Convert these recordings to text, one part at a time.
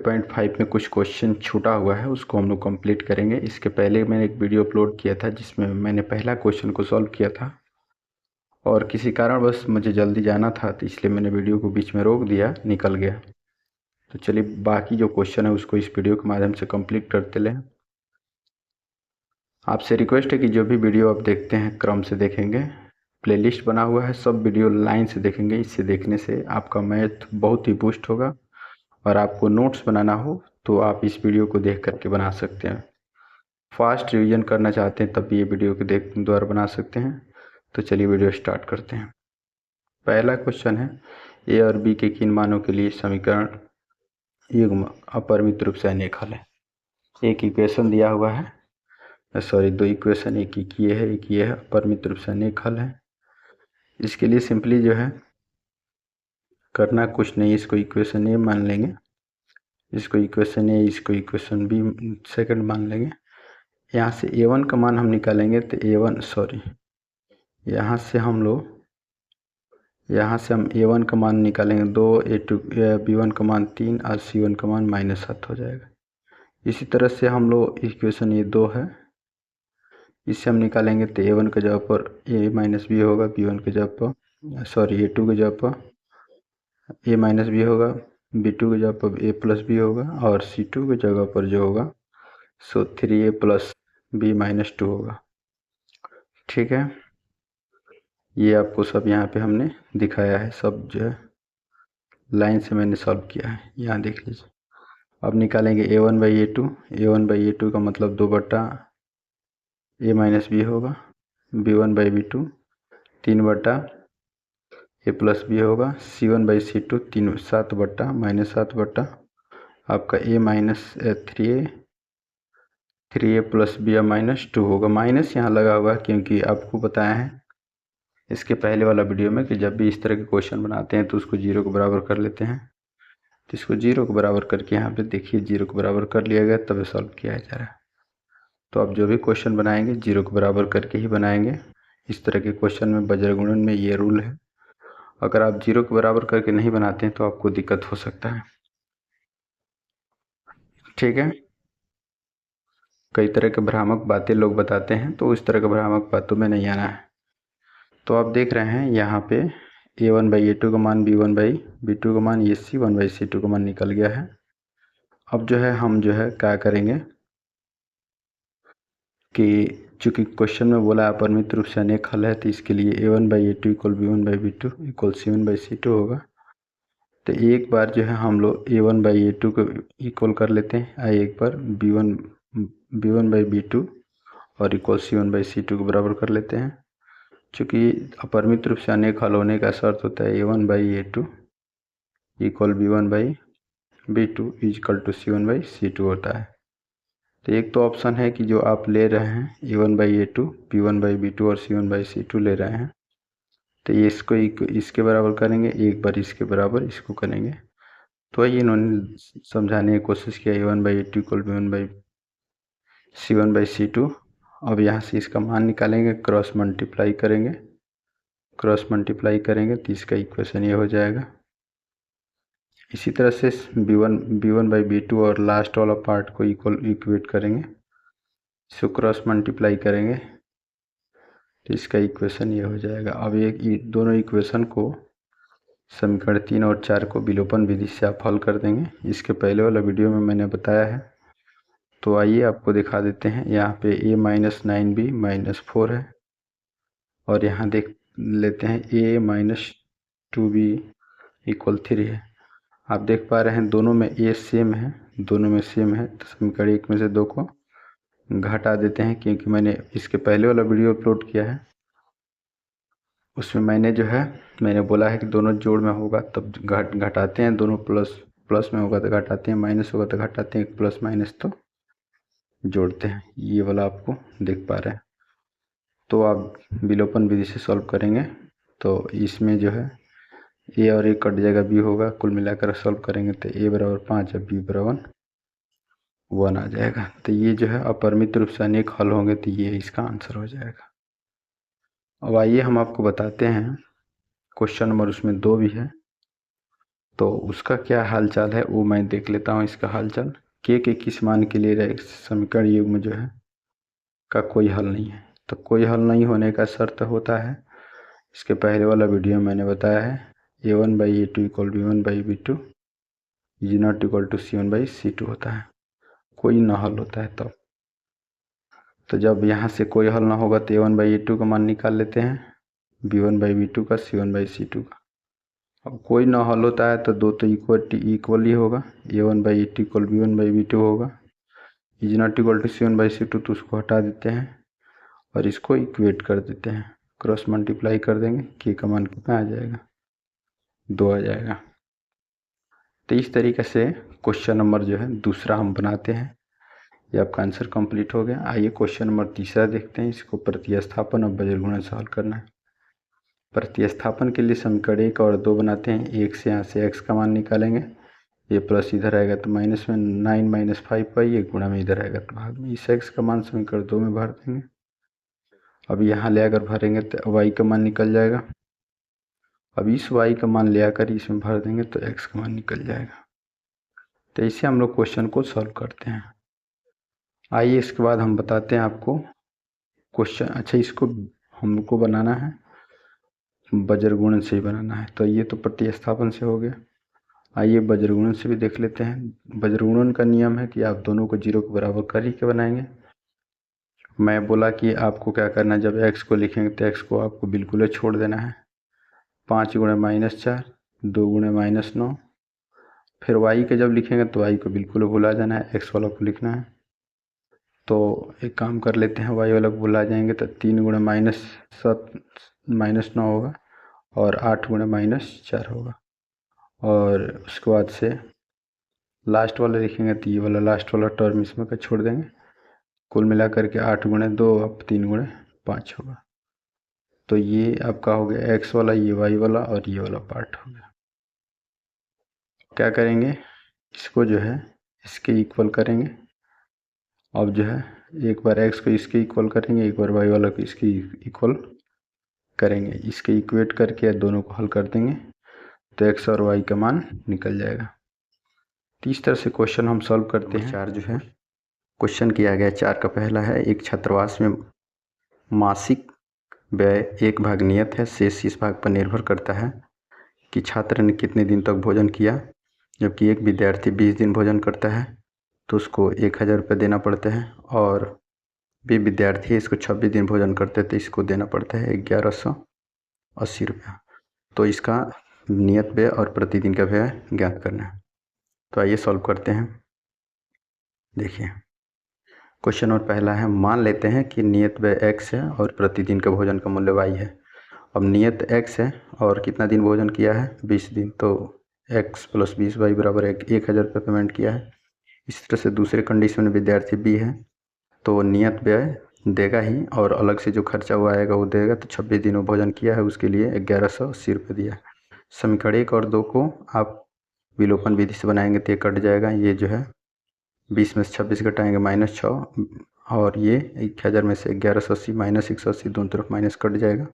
5 में कुछ क्वेश्चन छूटा हुआ है, उसको हम लोग कंप्लीट करेंगे। इसके पहले मैंने एक वीडियो अपलोड किया था जिसमें मैंने पहला क्वेश्चन को सॉल्व किया था, और किसी कारणवश मुझे जल्दी जाना था तो इसलिए मैंने वीडियो को बीच में रोक दिया, निकल गया। तो चलिए बाकी जो क्वेश्चन है उसको इस वीडियो के माध्यम से कंप्लीट करते लें। आपसे रिक्वेस्ट है कि जो भी वीडियो आप देखते हैं क्रम से देखेंगे। प्लेलिस्ट बना हुआ है, सब वीडियो लाइन से देखेंगे। इससे देखने से आपका मैथ बहुत ही बूस्ट होगा, और आपको नोट्स बनाना हो तो आप इस वीडियो को देख करके बना सकते हैं। फास्ट रिवीजन करना चाहते हैं तब भी ये वीडियो के द्वारा बना सकते हैं। तो चलिए वीडियो स्टार्ट करते हैं। पहला क्वेश्चन है, ए और बी के किन मानों के लिए समीकरण युग्म अपरिमित रूप से अनेक हल है। एक इक्वेशन दिया हुआ है, सॉरी दो इक्वेशन, एक ये है एक ये है, अपरिमित रूप से अनेक हल है। इसके लिए सिंपली जो है करना कुछ नहीं, इसको इक्वेशन ए मान लेंगे, इसको इक्वेशन ए, इसको इक्वेशन बी सेकंड मान लेंगे। यहाँ से a1 का मान हम निकालेंगे तो a1 सॉरी यहाँ से हम a1 का मान निकालेंगे 2, a2 b1 का मान 3 और c1 का मान -7 हो जाएगा। इसी तरह से हम लोग इक्वेशन ये 2 है, इससे हम निकालेंगे तो a1 के जगह पर a माइनस बी होगा, b1 के जगह पर सॉरी a2 के जगह पर a माइनस बी होगा, b2 के जगह पर a प्लस बी होगा, और c2 के जगह पर जो होगा सो 3a प्लस b माइनस 2 होगा। ठीक है, ये आपको सब यहाँ पे हमने दिखाया है, सब जो है लाइन से मैंने सॉल्व किया है, यहाँ देख लीजिए। अब निकालेंगे a1 by a2, a1 by a2 का मतलब 2 बट्टा a माइनस बी होगा, b1 बाई b2 3 बट्टा a प्लस बी होगा, c1 बाई c2 7 बट्टा -7 बट्टा आपका a minus 3a plus b minus 2 होगा। माइनस यहाँ लगा हुआ है क्योंकि आपको बताया है इसके पहले वाला वीडियो में कि जब भी इस तरह के क्वेश्चन बनाते हैं तो उसको 0 के बराबर कर लेते हैं। तो इसको 0 के बराबर करके यहाँ पे देखिए 0 के बराबर कर लिया गया, तब सॉल्व किया जा रहा है। तो आप जो भी क्वेश्चन बनाएंगे 0 के बराबर करके ही बनाएंगे। इस तरह के क्वेश्चन में वज्रगुणन में ये रूल है, अगर आप 0 के बराबर करके नहीं बनाते हैं तो आपको दिक्कत हो सकता है। ठीक है, कई तरह के भ्रामक बातें लोग बताते हैं, तो इस तरह के भ्रामक बातों में नहीं आना है। तो आप देख रहे हैं यहाँ पे a1 बाई a2 का मान b1 बाई b2 का मान ये c1 बाई c2 का मान निकल गया है। अब जो है हम जो है क्या करेंगे कि चूँकि क्वेश्चन में बोला अपरिमित रूप से अनेक हल है, तो इसके लिए a1 by a2 equal b1 by b2 equal c1 by c2 होगा। तो एक बार जो है हम लोग a1 बाई a2 को इक्वल कर लेते हैं, एक बार b1 बाई b2 और इक्वल c1 बाई c2 को बराबर कर लेते हैं। चूँकि अपरिमित रूप से अनेक हल होने का शर्त होता है a1 by a2 equal b1 by b2 equal to c1 by c2 होता है। तो एक तो ऑप्शन है कि जो आप ले रहे हैं a1 by a2 b1 by b2 और c1 बाई c2 ले रहे हैं, तो ये इसको इसके बराबर करेंगे, एक बार इसके बराबर इसको करेंगे। तो ये इन्होंने समझाने की कोशिश किया a1 by a2 equal b1 by c1 by c2। अब यहाँ से इसका मान निकालेंगे, क्रॉस मल्टीप्लाई करेंगे तो इसका इक्वेशन ये हो जाएगा। इसी तरह से b1 बाई b2 और लास्ट वाला पार्ट को इक्वेट करेंगे, इसको क्रॉस मल्टीप्लाई करेंगे तो इसका इक्वेशन ये हो जाएगा। अब ये दोनों इक्वेशन को समीकरण 3 और 4 को विलोपन विधि से आप हल कर देंगे। इसके पहले वाला वीडियो में मैंने बताया है, तो आइए आपको दिखा देते हैं। यहाँ पे a माइनस 9b माइनस 4 है, और यहाँ देख लेते हैं a माइनस 2b इक्वल 3 है। आप देख पा रहे हैं दोनों में a सेम है, तो समीकरण 1 में से 2 को घटा देते हैं, क्योंकि मैंने इसके पहले वाला वीडियो अपलोड किया है, उसमें मैंने बोला है कि दोनों जोड़ में होगा तब घटाते हैं, दोनों प्लस में होगा तो घटाते हैं, माइनस होगा तो घटाते हैं, प्लस माइनस तो जोड़ते हैं। ये वाला आपको देख पा रहे हैं। तो आप विलोपन विधि से सॉल्व करेंगे तो इसमें जो है a और a कट जाएगा, b होगा, कुल मिलाकर सॉल्व करेंगे तो a बराबर 5 और b बराबर 1 आ जाएगा। तो ये जो है अपरिमित रूप से अनेक हल होंगे, तो ये इसका आंसर हो जाएगा। अब आइए हम आपको बताते हैं क्वेश्चन नंबर उसमें 2 भी है, तो उसका क्या हालचाल है वो मैं देख लेता हूँ। इसका हालचाल के किस मान के लिए समीकरण युग्म जो है का कोई हल नहीं है। तो कोई हल नहीं होने का शर्त होता है, इसके पहले वाला वीडियो मैंने बताया है, a1/a2 equal b1/b2 is not equal to c1/c2 होता है, कोई ना हल होता है तब। तो जब यहाँ से कोई हल ना होगा तो a1/a2 का मान निकाल लेते हैं, b1/b2 का, c1/c2 का। अब कोई ना हल होता है तो दो तो इक्वल ही होगा, a1/a2 इक्वल b1/b2 होगा, is not equal to c1/c2 तो उसको हटा देते हैं और इसको इक्वेट कर देते हैं, क्रॉस मल्टीप्लाई कर देंगे, के का मान कितना आ जाएगा, 2 आ जाएगा। तो इस तरीके से क्वेश्चन नंबर जो है दूसरा हम बनाते हैं। ये आपका आंसर कंप्लीट हो गया। आइए क्वेश्चन नंबर तीसरा देखते हैं। इसको प्रतिस्थापन और बजर से हल करना है। प्रतिस्थापन के लिए समीकरण 1 और 2 बनाते हैं। एक से यहाँ से x का मान निकालेंगे, ये प्लस इधर आएगा तो माइनस में 9 - 5y, ये गुणा में इधर आएगा तो भाग में। इस x का मान समीकरण 2 में भर देंगे। अब यहाँ ले आकर भरेंगे तो y का मान निकल जाएगा। अब इस y का मान ले आकर इसमें भर देंगे तो x का मान निकल जाएगा। तो ऐसे हम लोग क्वेश्चन को सॉल्व करते हैं। आइए इसके बाद हम बताते हैं आपको क्वेश्चन। अच्छा, इसको हमको बनाना है बजर गुणन से ही बनाना है। तो ये तो प्रतिस्थापन से हो गया। आइए बजर गुणन से भी देख लेते हैं। बजर गुणन का नियम है कि आप दोनों को 0 के बराबर कर ही के बनाएंगे। मैं बोला कि आपको क्या करना है, जब x को लिखेंगे तो x को आपको बिल्कुल छोड़ देना है। 5 × -4, 2 × -9। फिर y के जब लिखेंगे तो y को बिल्कुल भुला जाना है, x वाला को लिखना है। तो एक काम कर लेते हैं, y वाला को भुला जाएंगे तो 3 × -9 होगा और 8 × -4 होगा। और उसके बाद से लास्ट वाला लिखेंगे तो ये वाला लास्ट वाला टर्म इसमें का छोड़ देंगे। कुल मिलाकर के 8 × 2 अब 3 × 5 होगा। तो ये आपका हो गया x वाला, ये y वाला और ये वाला पार्ट हो गया। क्या करेंगे, इसको जो है इसके इक्वल करेंगे। अब जो है एक बार x को इसके इक्वल करेंगे, एक बार y वाला को इसके इक्वल करेंगे। इसके इक्वेट करके दोनों को हल कर देंगे तो x और y का मान निकल जाएगा। तो इस तरह से क्वेश्चन हम सॉल्व करते हैं। 4 जो है क्वेश्चन किया गया 4 का पहला है, एक छात्रावास में मासिक व्यय 1 भाग नियत है, शेष इस भाग पर निर्भर करता है कि छात्र ने कितने दिन तक भोजन किया। जबकि एक विद्यार्थी 20 दिन भोजन करता है तो उसको 1000 रुपये देना पड़ते हैं, और भी विद्यार्थी इसको 26 दिन भोजन करते हैं तो इसको देना पड़ता है 1180 रुपया। तो इसका नियत व्यय और प्रतिदिन का व्यय ज्ञात करना है। तो आइए सॉल्व करते हैं। देखिए क्वेश्चन नंबर पहला है, मान लेते हैं कि नियत व्यय x है और प्रतिदिन का भोजन का मूल्य y है। अब नियत x है और कितना दिन भोजन किया है, 20 दिन, तो x + 20y बराबर 1000 रुपये पेमेंट किया है। इस तरह से दूसरे कंडीशन में विद्यार्थी b है तो नियत व्यय देगा ही और अलग से जो खर्चा हुआ आएगा वो देगा। तो 26 दिनों भोजन किया है उसके लिए 1180 रुपये दिया। समीकरण 1 और 2 को आप विलोपन विधि से बनाएंगे तो ये कट जाएगा। ये जो है 20 में से 26 घटाएंगे -6, और ये 1000 में से 1180 - 180 दोनों तरफ माइनस कट जाएगा।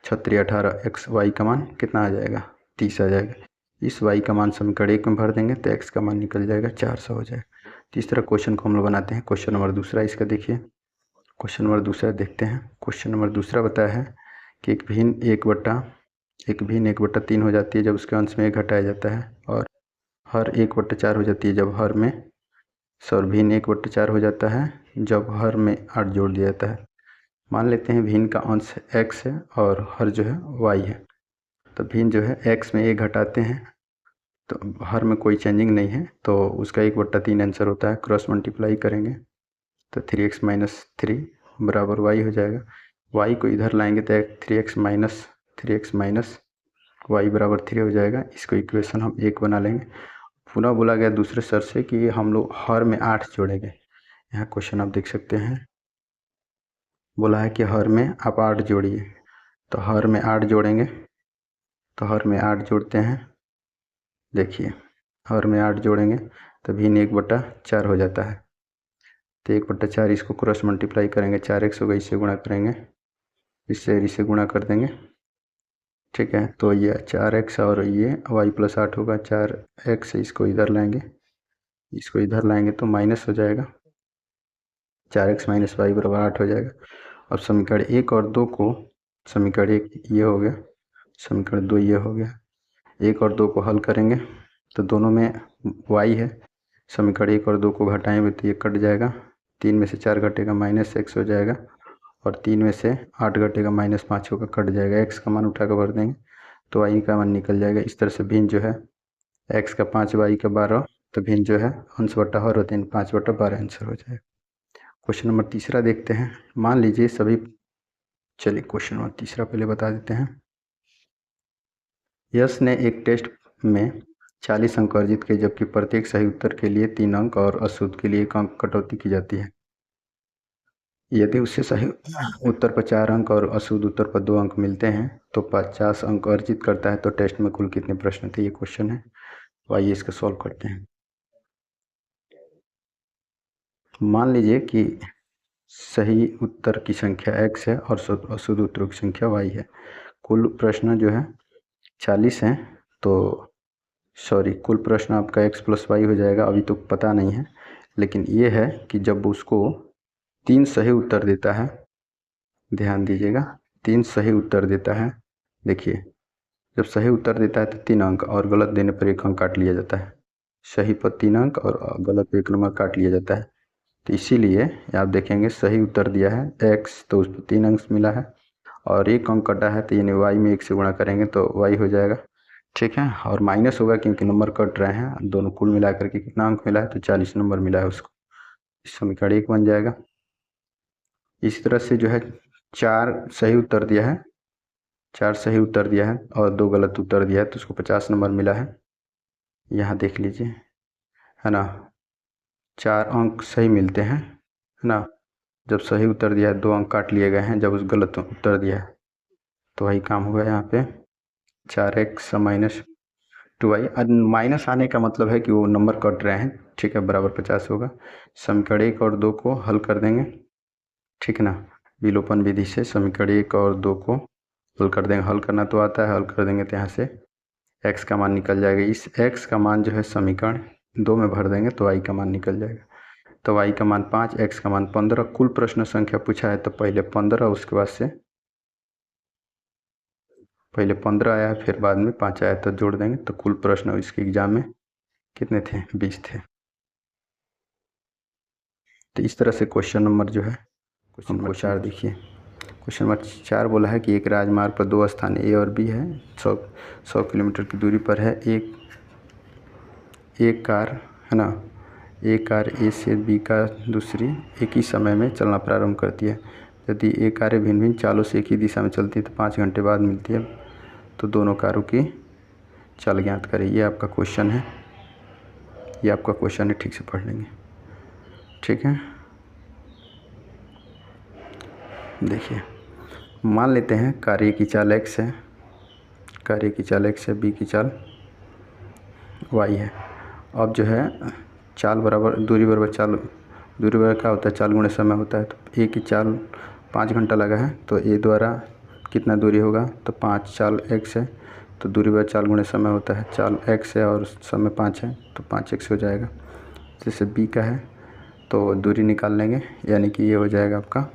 36 18 x y का मान कितना आ जाएगा, 30 आ जाएगा। इस y का मान समीकरण 1 में भर देंगे तो x का मान निकल जाएगा 400 हो जाएगा। तो इस तरह क्वेश्चन को हम लोग बनाते हैं। क्वेश्चन नंबर दूसरा इसका देखिए। क्वेश्चन नंबर दूसरा देखते हैं। क्वेश्चन नंबर दूसरा बताया है कि एक भिन्न 1/3 हो जाती है जब उसके अंश में 1 घटाया जाता है, और हर 1/4 हो जाती है जब हर में भिन्न 1/4 हो जाता है जब हर में 8 जोड़ दिया जाता है। मान लेते हैं भिन्न का अंश x है और हर जो है y है। तो भिन्न जो है x में 1 घटाते हैं तो हर में कोई चेंजिंग नहीं है तो उसका 1/3 आंसर होता है। क्रॉस मल्टीप्लाई करेंगे तो 3x - 3 बराबर y हो जाएगा। y को इधर लाएंगे तो 3x - y बराबर 3 हो जाएगा। इसको इक्वेशन हम 1 बना लेंगे। पुनः बोला गया दूसरे शर्त से कि हम लोग हर में 8 जोड़ेंगे। यहाँ क्वेश्चन आप देख सकते हैं, बोला है कि हर में आप 8 जोड़िए। तो हर में 8 जोड़ेंगे, तो हर में 8 जोड़ते हैं। देखिए हर में 8 जोड़ेंगे तो भिन्न 1/4 हो जाता है। तो 1/4 इसको क्रॉस मल्टीप्लाई करेंगे, 4x होगा, इससे गुणा करेंगे, इससे गुणा कर देंगे ठीक है। तो ये 4x और ये y+8 होगा, 4x, इसको इधर लाएंगे, इसको इधर लाएंगे तो माइनस हो जाएगा, 4x - y = 8 हो जाएगा। अब समीकरण 1 और 2 को, समीकरण 1 ये हो गया, समीकरण 2 ये हो गया, 1 और 2 को हल करेंगे तो दोनों में y है, समीकरण 1 और 2 को घटाएंगे तो ये कट जाएगा, 3 में से 4 घटेगा -x हो जाएगा, और 3 में से 8 घटेगा -5 होगा, कट जाएगा, x का मान उठा कर भर देंगे तो y का मान निकल जाएगा। इस तरह से भिन्न जो है x का 5 y का 12, तो भिन्न जो है अंश बटा हर होते हैं, 5/12 आंसर हो जाएगा। क्वेश्चन नंबर तीसरा देखते हैं। मान लीजिए सभी, चलिए क्वेश्चन नंबर तीसरा पहले बता देते हैं। यश ने एक टेस्ट में 40 अंक अर्जित किए, जबकि प्रत्येक सही उत्तर के लिए 3 अंक और अशुद्ध के लिए 1 अंक कटौती की जाती है। यदि उससे सही उत्तर पर 4 अंक और अशुद्ध उत्तर पर 2 अंक मिलते हैं तो 50 अंक अर्जित करता है। तो टेस्ट में कुल कितने प्रश्न थे, ये क्वेश्चन है। तो आइए इसको सॉल्व करते हैं। मान लीजिए कि सही उत्तर की संख्या x है और अशुद्ध उत्तरों की संख्या y है। कुल प्रश्न जो है 40 हैं, तो सॉरी, कुल प्रश्न आपका x + y हो जाएगा। अभी तो पता नहीं है, लेकिन ये है कि जब उसको 3 सही उत्तर देता है, ध्यान दीजिएगा, 3 सही उत्तर देता है, देखिए जब सही उत्तर देता है तो 3 अंक, और गलत देने पर 1 अंक काट लिया जाता है। सही पर 3 अंक और गलत पर 1 नंबर काट लिया जाता है। तो इसीलिए आप देखेंगे सही उत्तर दिया है x, तो उस पर 3 अंक मिला है, और 1 अंक कटा है, तो यानी y में 1 से गुणा करेंगे तो y हो जाएगा, ठीक है। और माइनस होगा क्योंकि नंबर कट रहे हैं, दोनों कुल मिलाकर के कितना अंक मिला है, तो 40 नंबर मिला है उसको, इस समीकरण 1 बन जाएगा। इसी तरह से जो है 4 सही उत्तर दिया है, 4 सही उत्तर दिया है और 2 गलत उत्तर दिया है, तो उसको 50 नंबर मिला है। यहाँ देख लीजिए, है ना, 4 अंक सही मिलते हैं, है ना। जब सही उत्तर दिया है 2 अंक काट लिए गए हैं, जब उस गलत उत्तर दिया है, तो वही काम हुआ यहाँ पे। 4x - 2y, माइनस आने का मतलब है कि वो नंबर कट रहे हैं, ठीक है, बराबर 50 होगा। समीकरण 1 और 2 को हल कर देंगे, ठीक है ना, विलोपन विधि से समीकरण 1 और 2 को हल कर देंगे। हल करना तो आता है, हल कर देंगे तो यहाँ से x का मान निकल जाएगा। इस x का मान जो है समीकरण 2 में भर देंगे तो y का मान निकल जाएगा। तो y का मान 5, x का मान 15। कुल प्रश्न संख्या पूछा है तो पहले 15, उसके बाद से पहले 15 आया है, फिर बाद में 5 आया, तो जोड़ देंगे तो कुल प्रश्न इसके एग्जाम में कितने थे, 20 थे। तो इस तरह से क्वेश्चन नंबर जो है, क्वेश्चन नंबर 4 देखिए। क्वेश्चन नंबर 4 बोला है कि एक राजमार्ग पर 2 स्थान A और B है, 100 किलोमीटर की दूरी पर है। एक कार, है ना, एक कार A से B का दूसरी एक ही समय में चलना प्रारंभ करती है। यदि एक कारें भिन्न भिन्न चालों से एक ही दिशा में चलती है तो 5 घंटे बाद मिलती है, तो दोनों कारों की चाल ज्ञात करें। ये आपका क्वेश्चन है, ये आपका क्वेश्चन है, ठीक से पढ़ लेंगे, ठीक है। देखिए, मान लेते हैं कार्य की चाल x है, कार्य की चाल x है, b की चाल y है। अब जो है चाल बराबर दूरी बराबर चाल, दूरी बराबर क्या होता है, चाल गुणे समय होता है। तो a की चाल 5 घंटा लगा है, तो a द्वारा कितना दूरी होगा, तो 5 चाल x है, तो दूरी बराबर चाल गुणे समय होता है। चाल x है और समय 5 है, तो 5x हो जाएगा। जैसे b का है तो दूरी निकाल लेंगे, यानी कि ये हो जाएगा आपका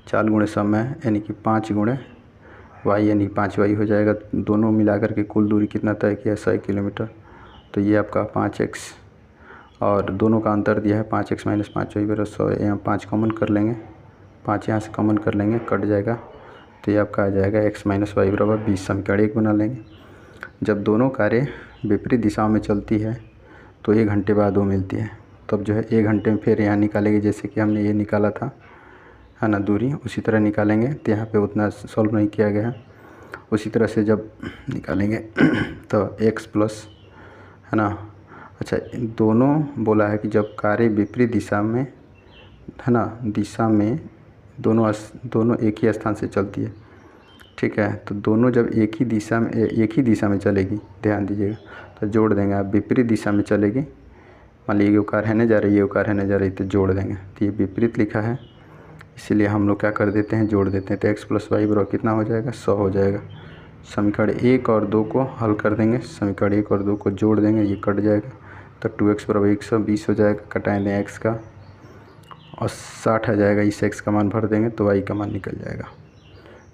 चाल गुणे समय, यानी कि 5 गुणे y, यानी 5y हो जाएगा। दोनों मिलाकर के कुल दूरी कितना तय किया है, 100 किलोमीटर। तो ये आपका 5x, और दोनों का अंतर दिया है 5x - 5y = 100। यहाँ 5 कॉमन कर लेंगे, 5 यहाँ से कॉमन कर लेंगे, कट जाएगा, तो ये आपका आ जाएगा x - y = 20। समीकरण 1 बना लेंगे। जब दोनों कारें विपरीत दिशाओं में चलती है तो 1 घंटे बाद वो मिलती है। तब जो है 1 घंटे में फिर यहाँ निकालेंगे, जैसे कि हमने ये निकाला था, है ना, दूरी, उसी तरह निकालेंगे। तो यहाँ पे उतना सॉल्व नहीं किया गया है। उसी तरह से जब निकालेंगे तो x प्लस, है ना, अच्छा, दोनों बोला है कि जब कारें विपरीत दिशा में, है ना, दिशा में दोनों एक ही स्थान से चलती है, ठीक है। तो दोनों जब एक ही दिशा में चलेगी, ध्यान दीजिएगा, तो जोड़ देंगे। आप विपरीत दिशा में चलेगी, मान लीजिए वो कार है ना जा रही है, वो कार है ना जा रही, तो जोड़ देंगे। तो ये विपरीत लिखा है, इसीलिए हम लोग क्या कर देते हैं, जोड़ देते हैं। तो x + y बराबर कितना हो जाएगा, 100 हो जाएगा। समीकरण 1 और 2 को हल कर देंगे, समीकरण 1 और 2 को जोड़ देंगे, ये कट जाएगा। तो 2x बराबर 120 हो जाएगा, कटाएँ दें x का, और 60 आ जाएगा। इस x का मान भर देंगे तो y का मान निकल जाएगा।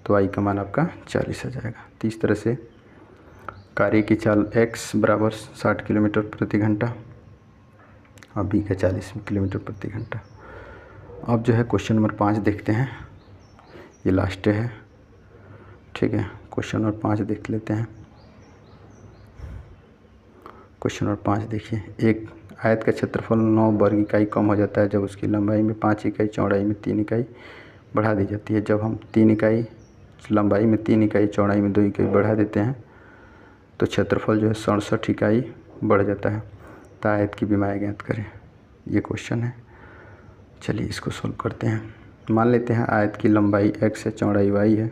तो y का मान आपका 40 आ जाएगा। तो इस तरह से कार्य की चाल x बराबर 60 किलोमीटर प्रति घंटा और b का 40 किलोमीटर प्रति घंटा। अब जो है क्वेश्चन नंबर 5 देखते हैं, ये लास्ट है, ठीक है। क्वेश्चन नंबर 5 देख लेते हैं। क्वेश्चन नंबर 5 देखिए, एक आयत का क्षेत्रफल 9 वर्ग इकाई कम हो जाता है जब उसकी लंबाई में 5 इकाई, चौड़ाई में 3 इकाई बढ़ा दी जाती है। जब हम 3 इकाई लंबाई में 3 इकाई, चौड़ाई में 2 इकाई बढ़ा देते हैं तो क्षेत्रफल जो है 67 इकाई बढ़ जाता है। तो आयत की विमाएँ ज्ञात करें, ये क्वेश्चन है। चलिए इसको सोल्व करते हैं। मान लेते हैं आयत की लंबाई x है, चौड़ाई y है,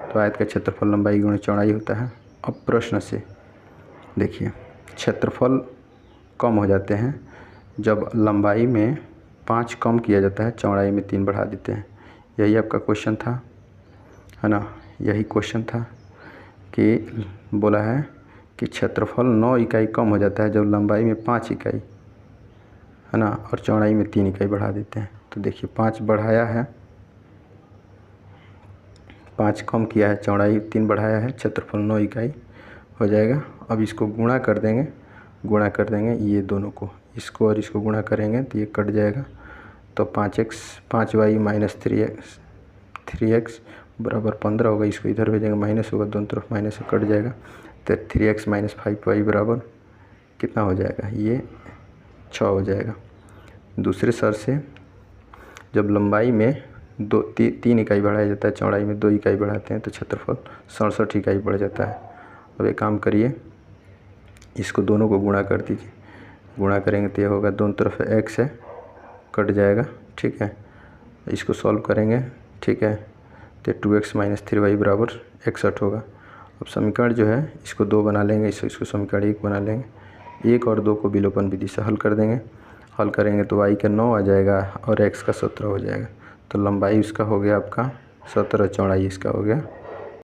तो आयत का क्षेत्रफल लंबाई गुणा चौड़ाई होता है। अब प्रश्न से देखिए, क्षेत्रफल कम हो जाते हैं जब लंबाई में 5 कम किया जाता है, चौड़ाई में 3 बढ़ा देते हैं। यही आपका क्वेश्चन था, है ना। यही क्वेश्चन था कि बोला है कि क्षेत्रफल 9 इकाई कम हो जाता है जब लंबाई में 5 इकाई, है ना, और चौड़ाई में 3 इकाई बढ़ा देते हैं। तो देखिए 5 बढ़ाया है, 5 कम किया है, चौड़ाई 3 बढ़ाया है, क्षेत्रफल 9 इकाई हो जाएगा। अब इसको गुणा कर देंगे, गुणा कर देंगे ये दोनों को, इसको और इसको गुणा करेंगे तो ये कट जाएगा। तो 5y माइनस 3x बराबर 15 होगा। इसको इधर भेजेंगे, माइनस होगा, दोनों तरफ माइनस से कट जाएगा। तो 3x माइनस 5y बराबर कितना हो जाएगा, ये 6 हो जाएगा। दूसरे सर से जब लंबाई में 3 इकाई बढ़ाया जाता है, चौड़ाई में 2 इकाई बढ़ाते हैं तो क्षेत्रफल 67 इकाई बढ़ जाता है। अब एक काम करिए, इसको दोनों को गुणा कर दीजिए, गुणा करेंगे तो ये होगा, दोनों तरफ x है, कट जाएगा, ठीक है। इसको सॉल्व करेंगे, ठीक है, तो 2x माइनस 3y बराबर 61 होगा। अब समीकरण जो है इसको 2 बना लेंगे, इसको समीकरण 1 बना लेंगे। 1 और 2 को विलोपन विधि से हल कर देंगे, हल करेंगे तो y का 9 आ जाएगा और x का 17 हो जाएगा। तो लंबाई इसका हो गया आपका 17, चौड़ाई इसका हो गया